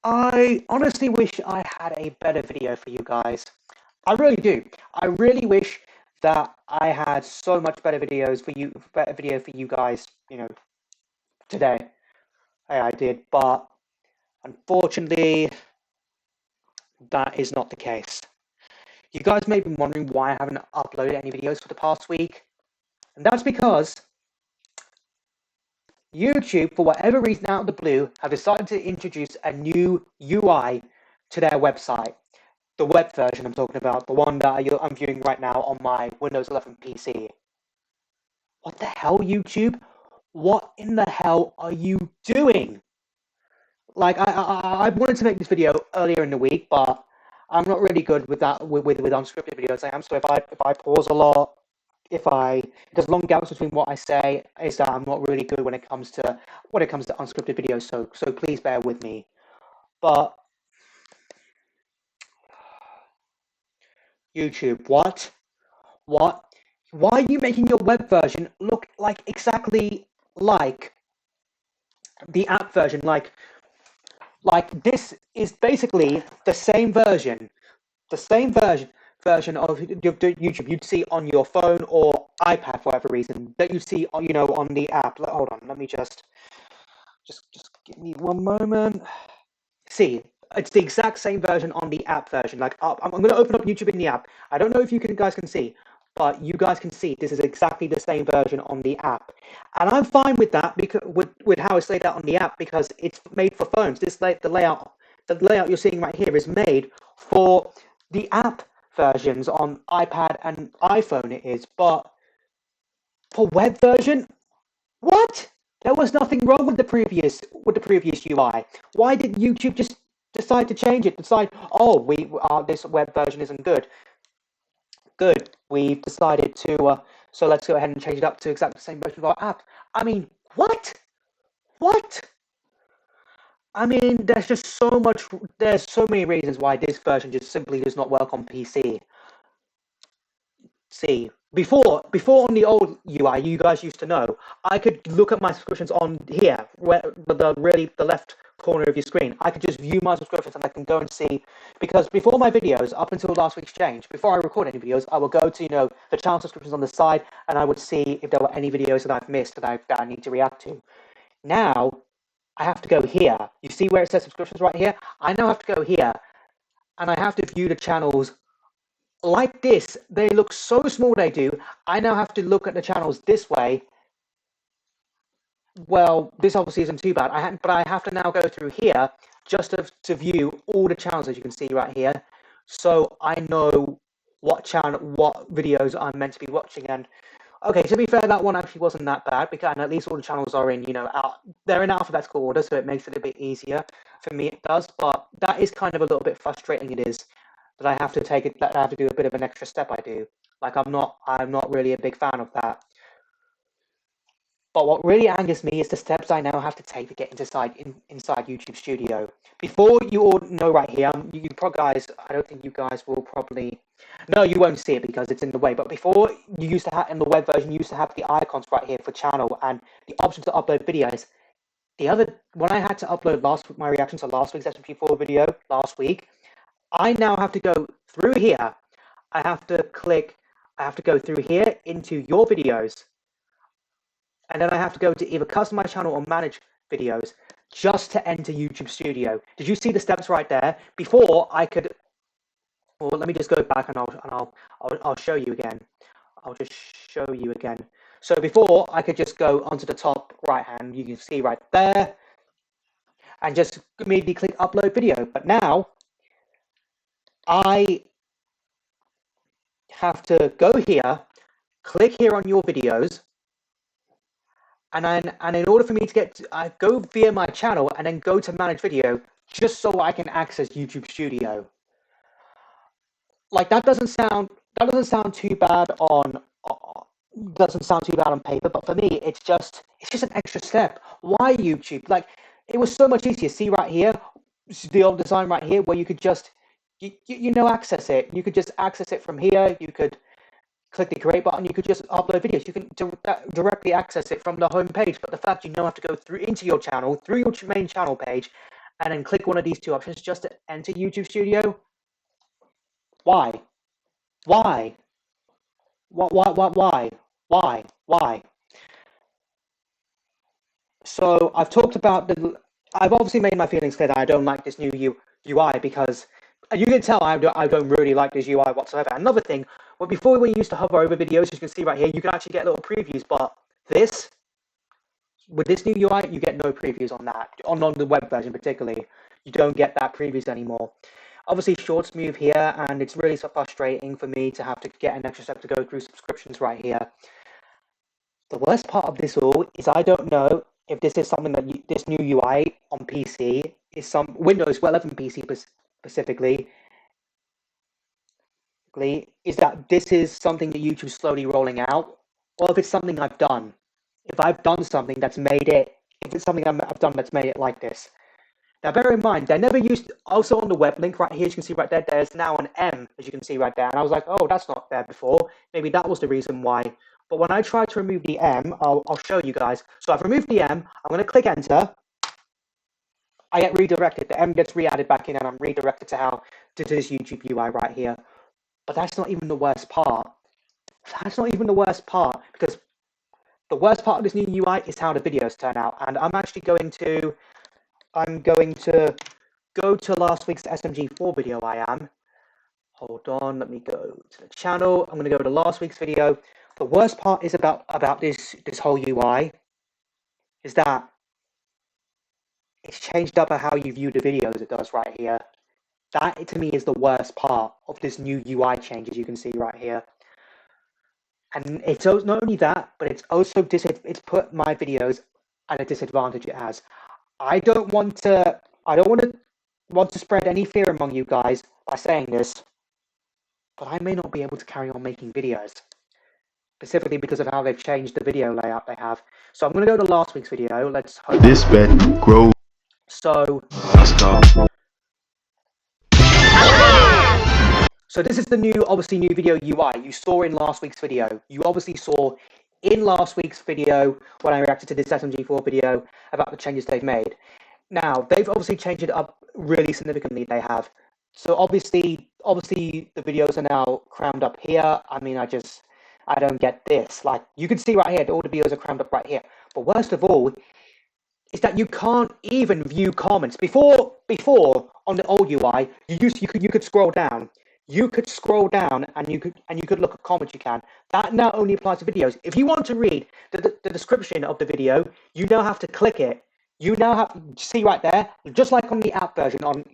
I honestly wish I had a better video for you guys. I really do. I really wish that I had so much better video for you guys, today. I did, but unfortunately, that is not the case. You guys may be wondering why I haven't uploaded any videos for the past week, and that's because YouTube, for whatever reason out of the blue, have decided to introduce a new UI to their website. The web version I'm talking about, the one that I'm viewing right now on my Windows 11 PC. What the hell, YouTube? What in the hell are you doing? Like, I wanted to make this video earlier in the week, but I'm not really good with that with unscripted videos. I am, so if I pause a lot, if there's long gaps between what I say, is that I'm not really good when it comes to unscripted videos. So please bear with me. But YouTube, what? What? Why are you making your web version look like exactly like the app version? Like this is basically the same version of YouTube you'd see on your phone or iPad for whatever reason that you see on the app. Hold on, let me just give me one moment. See, it's the exact same version on the app version. Like, I'm going to open up YouTube in the app. I don't know if guys can see, but you guys can see this is exactly the same version on the app, and I'm fine with that because with how it's laid out on the app because it's made for phones. The layout you're seeing right here is made for the app versions on iPad and iPhone. It is, but for web version, what? There was nothing wrong with the previous UI. Why did YouTube just decide to change it? Decide, oh, this web version isn't good. Good. We've decided to so let's go ahead and change it up to exactly the same version of our app. I mean, what? What? I mean, there's so many reasons why this version just simply does not work on PC. See, before on the old UI, you guys used to know, I could look at my subscriptions on here, where the left corner of your screen. I could just view my subscriptions and I can go and see, because before my videos, up until last week's change, before I record any videos, I will go to the channel subscriptions on the side, and I would see if there were any videos that I've missed that I need to react to. Now I have to go here. You see where it says subscriptions right here? I now have to go here, and I have to view the channels like this. They look so small, they do. I now have to look at the channels this way. Well, this obviously isn't too bad. But I have to now go through here just to view all the channels, as you can see right here. So I know what videos I'm meant to be watching. And okay, to be fair, that one actually wasn't that bad because at least all the channels are in, they're in alphabetical order, so it makes it a bit easier for me. It does, but that is kind of a little bit frustrating. It is that I have to do a bit of an extra step. I do. Like I'm not really a big fan of that. But what really angers me is the steps I now have to take to get inside YouTube Studio. Before you all know right here, guys, I don't think you guys will probably. No, you won't see it because it's in the way. But before, you used to have in the web version, you used to have the icons right here for channel and the option to upload videos. When I had to upload my reaction to last week's SMP4 video last week, I now have to go through here. I have to go through here into your videos. And then I have to go to either customize channel or manage videos just to enter YouTube Studio. Did you see the steps right there? Before I could, well, let me just go back and I'll show you again. I'll just show you again. So before I could just go onto the top right hand, you can see right there, and just immediately click upload video. But now I have to go here, click here on your videos. And in order for me to I go via my channel and then go to manage video just so I can access YouTube Studio. Like that doesn't sound too bad on paper, but for me it's just an extra step. Why YouTube? Like it was so much easier. See right here, the old design right here, where you could just access it. You could just access it from here. You could click the create button, you could just upload videos. You can directly access it from the home page. But the fact you now have to go into your channel, through your main channel page, and then click one of these two options just to enter YouTube Studio? Why? Why? Why? So I've talked about I've obviously made my feelings clear that I don't like this new UI because you can tell I don't really like this UI whatsoever. Another thing, well, before when you used to hover over videos, as you can see right here, you can actually get little previews, but this, with this new UI, you get no previews on that. On the web version particularly, you don't get that previews anymore. Obviously, shorts move here, and it's really so frustrating for me to have to get an extra step to go through subscriptions right here. The worst part of this all is I don't know if this is something that this new UI on PC is some Windows, well, 11 PC specifically, is that this is something that YouTube's slowly rolling out, or if it's something I've done. If I've done something that's made it, if it's something I've done that's made it like this. Now, bear in mind, they never used, also on the web link right here, as you can see right there, there's now an M, as you can see right there. And I was like, oh, that's not there before. Maybe that was the reason why. But when I try to remove the M, I'll show you guys. So I've removed the M, I'm going to click enter. I get redirected. The M gets re-added back in and I'm redirected to this YouTube UI right here. But that's not even the worst part. That's not even the worst part, because the worst part of this new UI is how the videos turn out. And I'm going to go to last week's SMG4 video. Hold on, let me go to the channel. I'm going to go to last week's video. The worst part is about this whole UI is that it's changed up how you view the videos. It does right here. That to me is the worst part of this new UI change, as you can see right here. And it's not only that, but it's also it's put my videos at a disadvantage. It has. I don't want to spread any fear among you guys by saying this, but I may not be able to carry on making videos, specifically because of how they've changed the video layout they have. So I'm going to go to last week's video. Let's hope this bed grows. So this is the obviously new video UI you saw in last week's video. You obviously saw in last week's video when I reacted to this SMG4 video about the changes they've made. Now, they've obviously changed it up really significantly, they have. So obviously the videos are now crammed up here. I mean, I don't get this. Like, you can see right here, all the videos are crammed up right here. But worst of all is that you can't even view comments. Before on the old UI, you could scroll down. You could scroll down and you could look at comments. You can. That now only applies to videos. If you want to read the description of the video, you now have to click it. You now have to see right there, just like on the app version on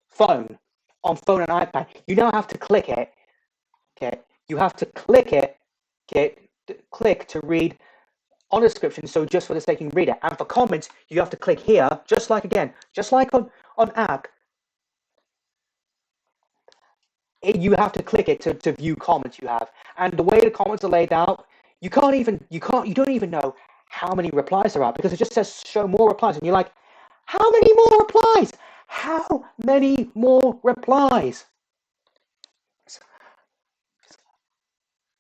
phone and iPad. You now have to click it. Okay, you have to click it. Okay, click to read on the description. So just for the sake you can read it. And for comments, you have to click here, just like on app. You have to click it to view comments you have. And the way the comments are laid out, you don't even know how many replies there are, because it just says show more replies, and you're like, how many more replies? How many more replies?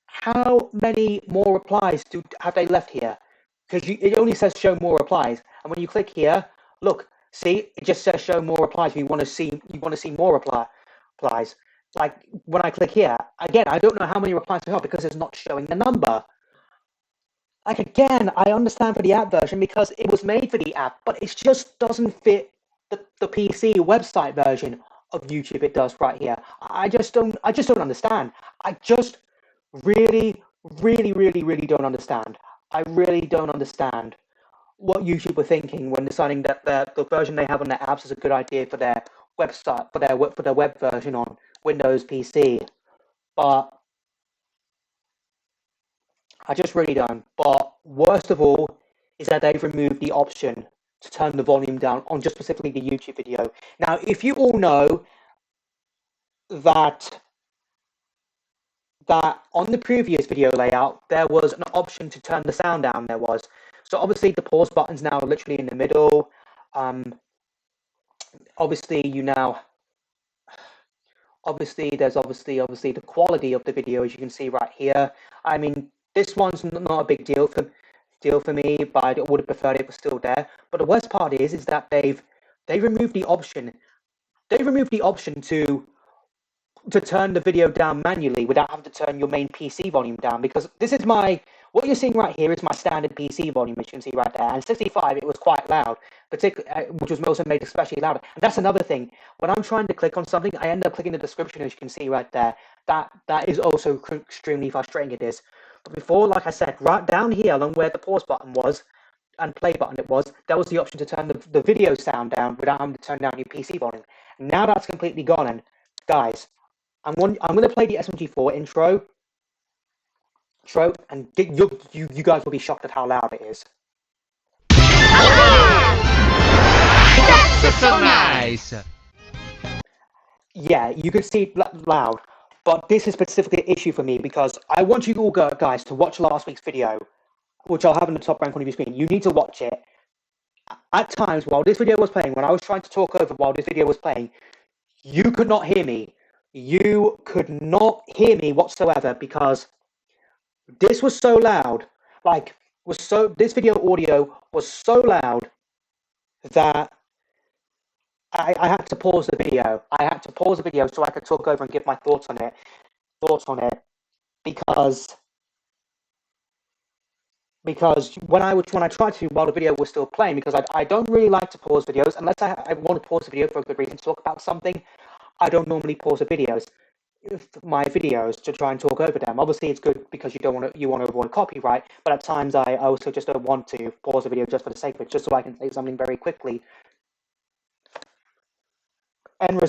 How many more replies have they left here? Because it only says show more replies, and when you click here, look, see, it just says show more replies. You want to see more replies. Like when I click here, again, I don't know how many replies there are because it's not showing the number. Like, again, I understand for the app version because it was made for the app, but it just doesn't fit the PC website version of YouTube. It does right here. I just don't understand. I just really don't understand. I really don't understand what YouTube were thinking when deciding that the version they have on their apps is a good idea for their website, for their web version on Windows PC. But I just really don't. But worst of all is that they've removed the option to turn the volume down on just specifically the YouTube video. Now, if you all know that on the previous video layout, there was an option to turn the sound down, there was. So obviously the pause button's now literally in the middle. Obviously there's the quality of the video, as you can see right here. I mean, this one's not a big deal for me, but I would have preferred it was still there. But the worst part is that they've they removed the option. They removed the option to turn the video down manually without having to turn your main PC volume down, because this is what you're seeing right here is my standard PC volume, which you can see right there, and 65 it was quite loud, which was also made especially louder. And that's another thing, when I'm trying to click on something, I end up clicking the description, as you can see right there. That is also extremely frustrating, it is. But before, like I said, right down here along where the pause button was and play button there was the option to turn the video sound down without having to turn down your PC volume. Now that's completely gone, and guys, I'm going to play the SMG4 intro, and you guys will be shocked at how loud it is. That's so nice! Yeah, you can see it loud, but this is specifically an issue for me because I want you all guys to watch last week's video, which I'll have in the top right corner of your screen. You need to watch it. At times, while this video was playing, when I was trying to talk over while this video was playing, you could not hear me. You could not hear me whatsoever because this was so loud. This video audio was so loud that I had to pause the video. I had to pause the video so I could talk over and give my thoughts on it. Because when I tried to while the video was still playing, because I don't really like to pause videos unless I want to pause the video for a good reason to talk about something. I don't normally pause my videos to try and talk over them. Obviously, it's good because you want to avoid copyright, but at times I also just don't want to pause the video just for the sake of it, just so I can say something very quickly. And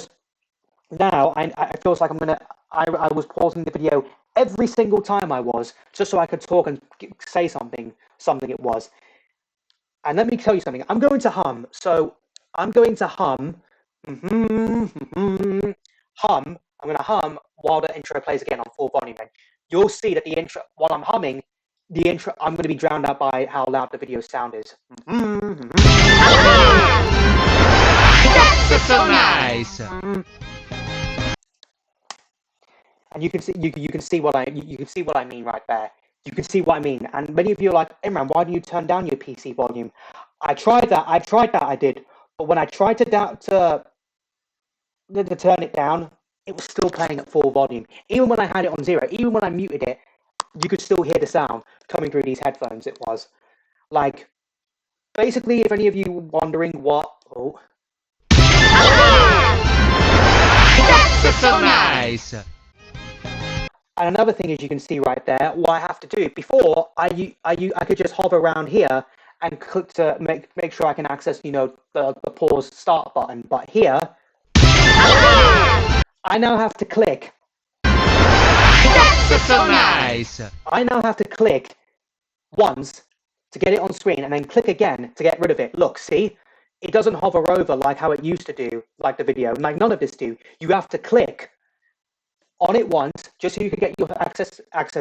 now I feels like I was pausing the video every single time I was, just so I could talk and say something it was. And let me tell you something. I'm going to hum. So I'm going to hum. Hum. I'm going to hum while the intro plays again on full volume. And you'll see that the intro, while I'm humming, the intro, I'm going to be drowned out by how loud the video sound is. That's so nice! And you can see what I mean right there. You can see what I mean. And many of you are like, Imran, why do you turn down your PC volume? I tried that. I did. But when I tried to turn it down, it was still playing at full volume. Even when I had it on 0, even when I muted it, you could still hear the sound coming through these headphones. It was like, basically, if any of you were wondering what... Oh. That's so nice! And another thing, as you can see right there, what I have to do before I could just hover around here and click to make sure I can access, the pause start button. But here, I now have to click. That's so nice! I now have to click once to get it on screen, and then click again to get rid of it. Look, see, it doesn't hover over like how it used to do, like the video. Like none of this do. You have to click on it once just so you can get your access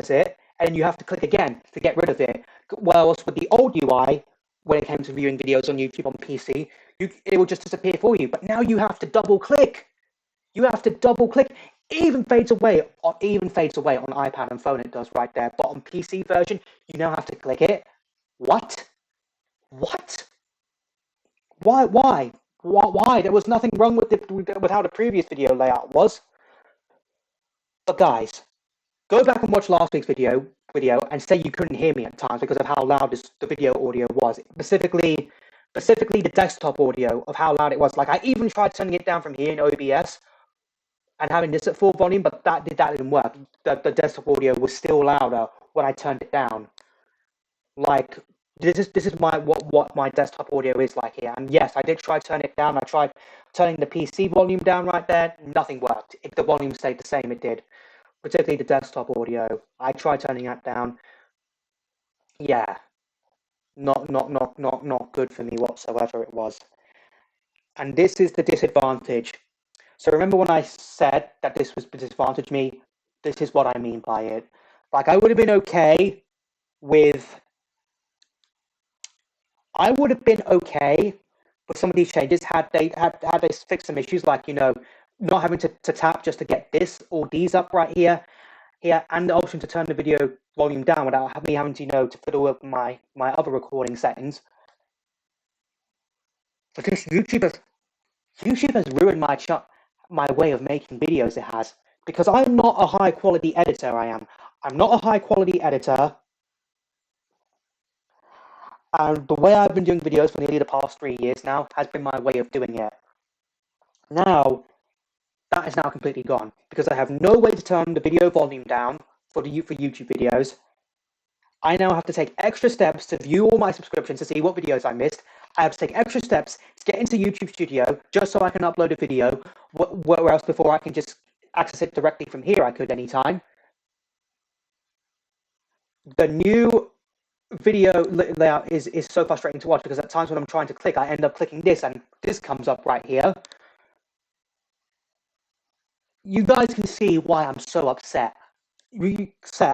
it, and you have to click again to get rid of it. Whereas with the old UI, when it came to viewing videos on YouTube on PC, it will just disappear for you. But now you have to double click. You have to double click. Even fades away on iPad and phone. It does right there. But on PC version, you now have to click it. What? Why? There was nothing wrong with how the previous video layout was. But guys, go back and watch last week's video and say you couldn't hear me at times because of how loud the video audio was. Specifically the desktop audio of how loud it was. Like I even tried turning it down from here in OBS and having this at full volume, but that didn't work. The desktop audio was still louder when I turned it down. Like this is what my desktop audio is like here. And yes, I did try turning it down. I tried turning the PC volume down right there. Nothing worked. If the volume stayed the same, it did. Particularly the desktop audio. I tried turning that down. Yeah. Not good for me whatsoever it was. And this is the disadvantage. So remember when I said that this was disadvantage me? This is what I mean by it. Like I would have been okay with some of these changes had they fixed some issues, like not having to tap just to get this or these up right here, and the option to turn the video volume down without me having to to fiddle with my other recording settings. But this YouTuber, YouTube has ruined my way of making videos. It has, because I'm not a high quality editor. I'm not a high quality editor, and the way I've been doing videos for nearly the past 3 years now has been my way of doing it. Now that is now completely gone because I have no way to turn the video volume down for YouTube videos. I now have to take extra steps to view all my subscriptions to see what videos I missed. I have to take extra steps to get into YouTube Studio just so I can upload a video. Where else before I can just access it directly from here, I could anytime. The new video layout is so frustrating to watch because at times when I'm trying to click, I end up clicking this and this comes up right here. You guys can see why I'm so upset.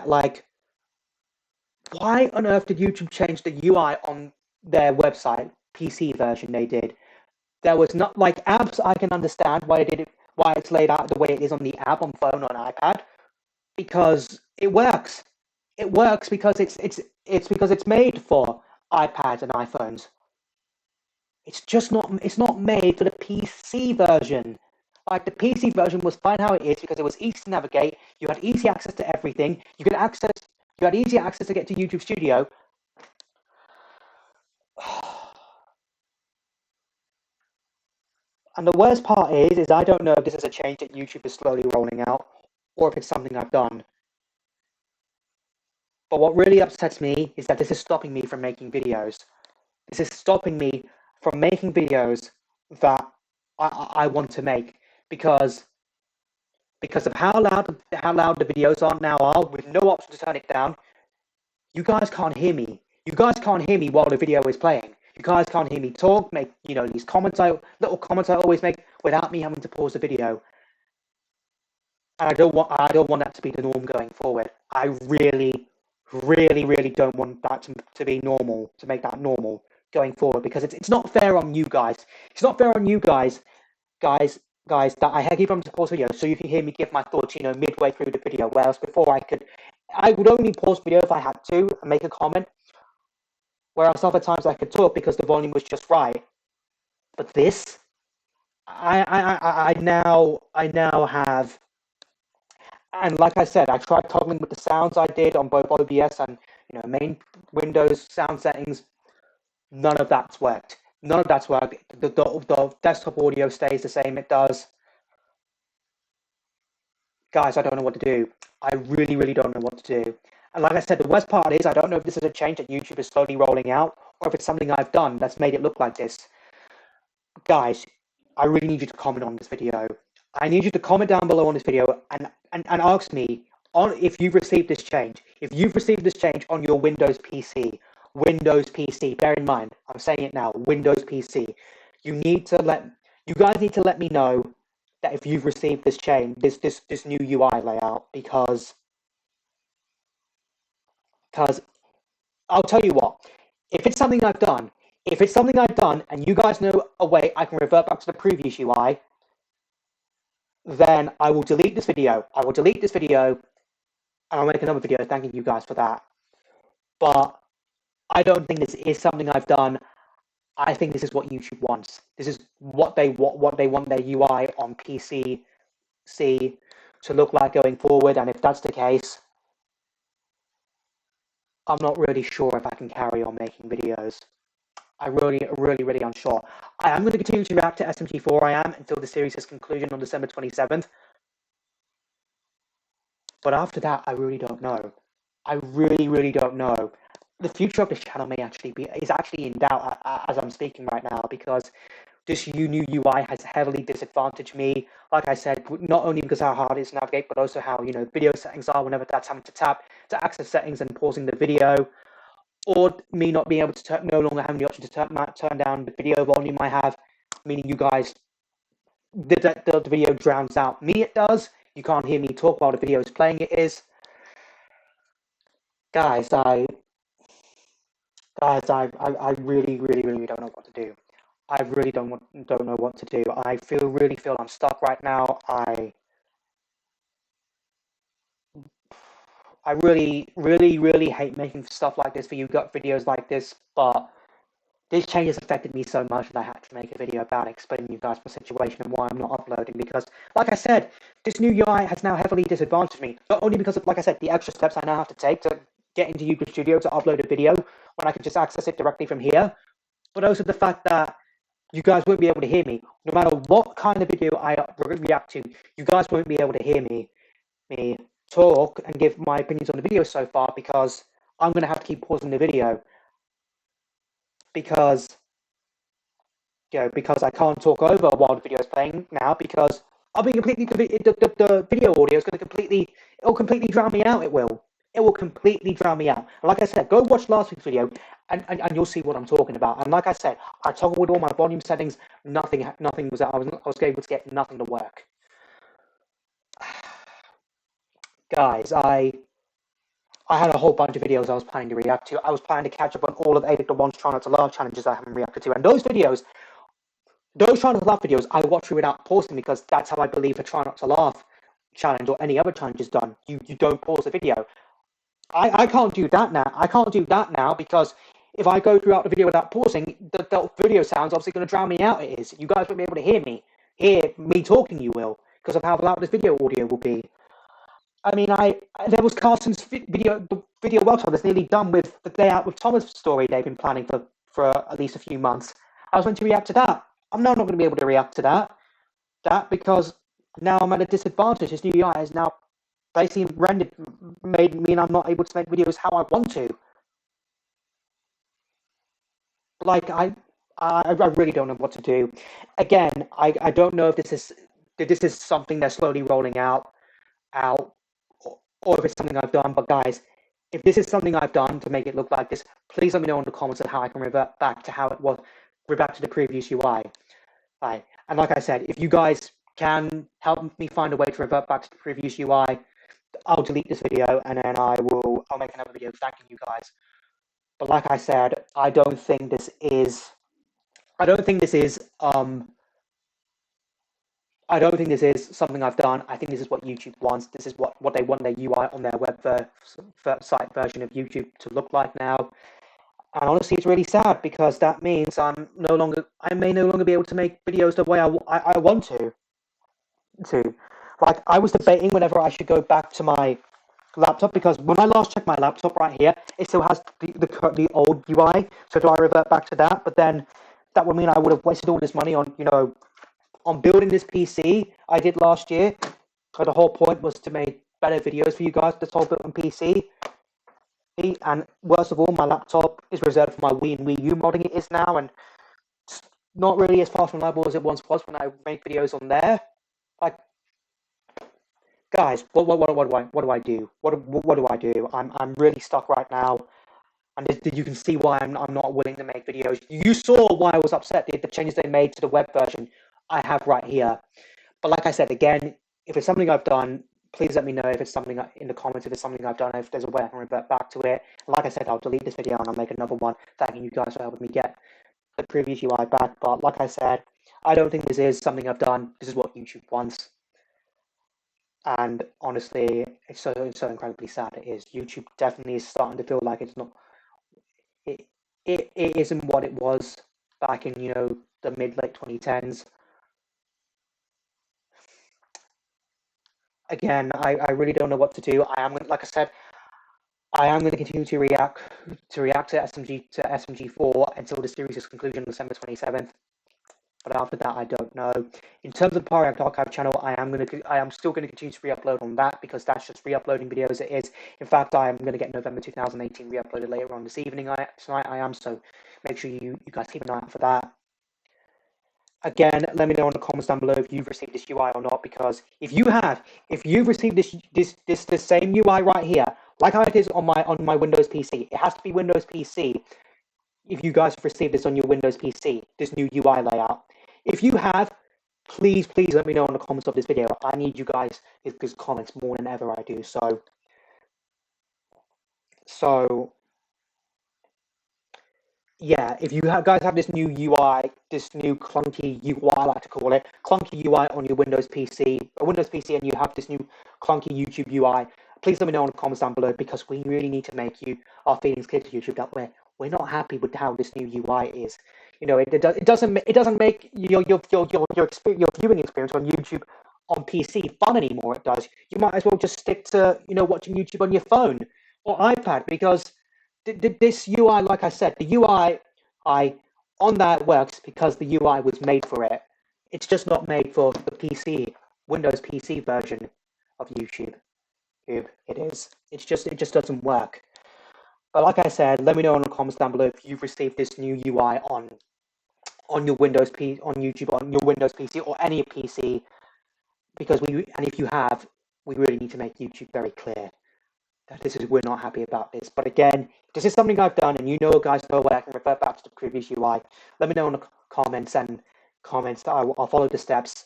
Like, why on earth did YouTube change the UI on their website, PC version they did? There was not, like, apps, I can understand why they did it, why it's laid out the way it is on the app, on phone, on iPad, because it works. It works because it's because it's made for iPads and iPhones. It's not made for the PC version. Like, the PC version was fine how it is because it was easy to navigate. You had easy access to everything. You had easy access to get to YouTube Studio. And the worst part is I don't know if this is a change that YouTube is slowly rolling out or if it's something I've done. But what really upsets me is that this is stopping me from making videos. This is stopping me from making videos that I want to make because of how loud the videos now are, with no option to turn it down. You guys can't hear me. You guys can't hear me while the video is playing. You guys can't hear me talk, make these little comments I always make without me having to pause the video. And I don't want that to be the norm going forward. I really, really, really don't want that to be normal, to make that normal going forward, because it's not fair on you guys. It's not fair on you guys, that I keep on to pause video so you can hear me give my thoughts, midway through the video. Whereas before I would only pause video if I had to and make a comment. Whereas other times I could talk because the volume was just right. But this, I now have, and like I said, I tried toggling with the sounds I did on both OBS and main Windows sound settings. None of that's worked. None of that's worked. The desktop audio stays the same. It does. Guys, I don't know what to do. I really, really don't know what to do. And like I said, the worst part is I don't know if this is a change that YouTube is slowly rolling out or if it's something I've done that's made it look like this. Guys, I really need you to comment on this video. I need you to comment down below on this video and ask me if you've received this change. If you've received this change on your Windows PC. Windows PC. Bear in mind, I'm saying it now, Windows PC. You guys need to let me know that if you've received this change, this new UI layout, because I'll tell you what, if it's something I've done, and you guys know a way I can revert back to the previous UI, then I will delete this video. And I'll make another video thanking you guys for that. But I don't think this is something I've done. I think this is what YouTube wants. This is what they want their UI on PC to look like going forward. And if that's the case, I'm not really sure if I can carry on making videos. I'm really, really, really unsure. I am going to continue to react to SMG4, I am, until the series' conclusion on December 27th. But after that, I really don't know. I really, really don't know. The future of this channel is actually in doubt as I'm speaking right now, because this new UI has heavily disadvantaged me. Like I said, not only because how hard it is to navigate, but also how video settings are whenever that's having to tap to access settings and pausing the video, or me not being able to no longer having the option to turn down the video volume I have, meaning you guys, the video drowns out me. It does. You can't hear me talk while the video is playing. It is. Guys, I really, really, really don't know what to do. I really don't know what to do. I really feel I'm stuck right now. I really, really, really hate making stuff like this for you, got videos like this, but this change has affected me so much that I had to make a video about explaining you guys my situation and why I'm not uploading. Because, like I said, this new UI has now heavily disadvantaged me. Not only because of, like I said, the extra steps I now have to take to get into YouTube Studio to upload a video when I can just access it directly from here, but also the fact that you guys won't be able to hear me. No matter what kind of video I react to, you guys won't be able to hear me talk and give my opinions on the video so far, because I'm going to have to keep pausing the video because because I can't talk over while the video is playing now, because I'll be completely the video audio is going to completely drown me out. It will completely drown me out. And like I said, go watch last week's video and you'll see what I'm talking about. And like I said, I toggled with all my volume settings. Nothing was I was able to get nothing to work. Guys, I had a whole bunch of videos I was planning to react to. I was planning to catch up on all of Edit the One's Try Not to Laugh challenges I haven't reacted to. And those Try Not to Laugh videos, I watch through without pausing, because that's how I believe a Try Not to Laugh challenge or any other challenge is done. You don't pause the video. I can't do that now. I can't do that now because if I go throughout the video without pausing, the video sound's obviously going to drown me out. It is. You guys won't be able to hear me. Hear me talking, you will, because of how loud this video audio will be. I mean, there was Carson's video workshop that's nearly done with the Day Out with Thomas story they've been planning for at least a few months. I was meant to react to that. I'm now not going to be able to react to that because now I'm at a disadvantage. This new UI is now basically made me I'm not able to make videos how I want to. Like I really don't know what to do. Again, I don't know if this is something they're slowly rolling out, or if it's something I've done. But guys, if this is something I've done to make it look like this, please let me know in the comments of how I can revert back to how it was, revert back to the previous UI. Right. And like I said, if you guys can help me find a way to revert back to the previous UI, I'll delete this video and then I'll make another video thanking you guys. But like I said, I don't think this is something I've done. I think this is what YouTube wants. This is what they want their UI on their web site version of YouTube to look like now. And honestly, it's really sad because that means I may no longer be able to make videos the way I want to. Like, I was debating whenever I should go back to my laptop, because when I last checked my laptop right here, it still has the old UI. So do I revert back to that? But then that would mean I would have wasted all this money on building this PC I did last year. So the whole point was to make better videos for you guys that's all built on PC. And worst of all, my laptop is reserved for my Wii and Wii U modding it is now, and it's not really as fast and reliable as it once was when I make videos on there. Like, guys, what do I do? What do I do? I'm really stuck right now, and you can see why I'm not willing to make videos. You saw why I was upset. The changes they made to the web version I have right here. But like I said, again, if it's something I've done, please let me know if it's something in the comments, if it's something I've done, if there's a way I can revert back to it. And like I said, I'll delete this video and I'll make another one thanking you guys for helping me get the previous UI back. But like I said, I don't think this is something I've done. This is what YouTube wants. And honestly, it's so incredibly sad. It is. YouTube definitely is starting to feel like it's not. It isn't what it was back in the late 2010s. Again, I really don't know what to do. Like I said, I am going to continue to react to SMG4 until the series' conclusion on December 27th. But after that, I don't know. In terms of the Power React Archive channel, I am still going to continue to re-upload on that, because that's just re-uploading videos. It is. In fact, I am going to get November 2018 re-uploaded later on this evening. Tonight I am. So make sure you guys keep an eye out for that. Again, let me know in the comments down below if you've received this UI or not, because if you've received this same UI right here, like I did on my Windows PC, it has to be Windows PC. If you guys have received this on your Windows PC, this new UI layout, if you have, please let me know in the comments of this video. I need you guys' comments more than ever I do. So yeah, if you guys have this new UI, this new clunky UI, I like to call it, clunky UI on your Windows PC, and you have this new clunky YouTube UI, please let me know in the comments down below, because we really need to make our feelings clear to YouTube that we're not happy with how this new UI is. You know, it doesn't make your viewing experience on YouTube on PC fun anymore. It does. You might as well just stick to watching YouTube on your phone or iPad, because this UI, like I said, the UI I on that works because the UI was made for it. It's just not made for the PC Windows PC version of YouTube. It is. It just doesn't work. But like I said, let me know in the comments down below if you've received this new UI on your on YouTube on your Windows PC or any PC, because and if you have, we really need to make YouTube very clear that we're not happy about this. But again, this is something I've done, and guys know what I can refer back to the previous UI. Let me know in the comments that I'll follow the steps,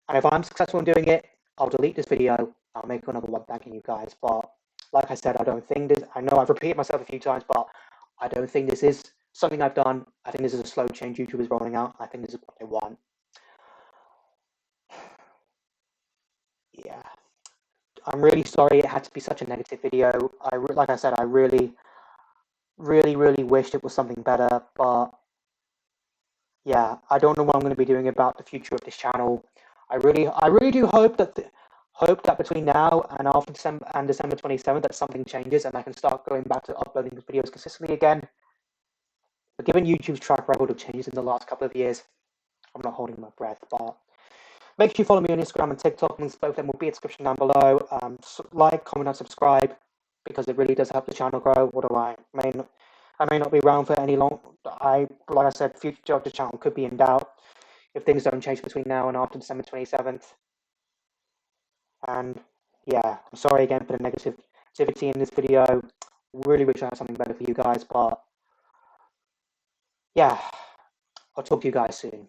and if I'm successful in doing it, I'll delete this video. I'll make another one thanking you guys. But like I said, I don't think this. I know I've repeated myself a few times, but I don't think this is something I've done. I think this is a slow change YouTube is rolling out. I think this is what they want. Yeah, I'm really sorry it had to be such a negative video. Like I said, I really, really, really wished it was something better. But yeah, I don't know what I'm going to be doing about the future of this channel. I really do hope that between now and after December 27th, that something changes and I can start going back to uploading videos consistently again. But given YouTube's track record of changes in the last couple of years, I'm not holding my breath. But make sure you follow me on Instagram and TikTok. Links both of them will be in the description down below. Like, comment, and subscribe, because it really does help the channel grow. I may not be around for any long. Like I said, future of the channel could be in doubt if things don't change between now and after December 27th. And yeah, I'm sorry again for the negativity in this video. Really wish I had something better for you guys, but yeah, I'll talk to you guys soon.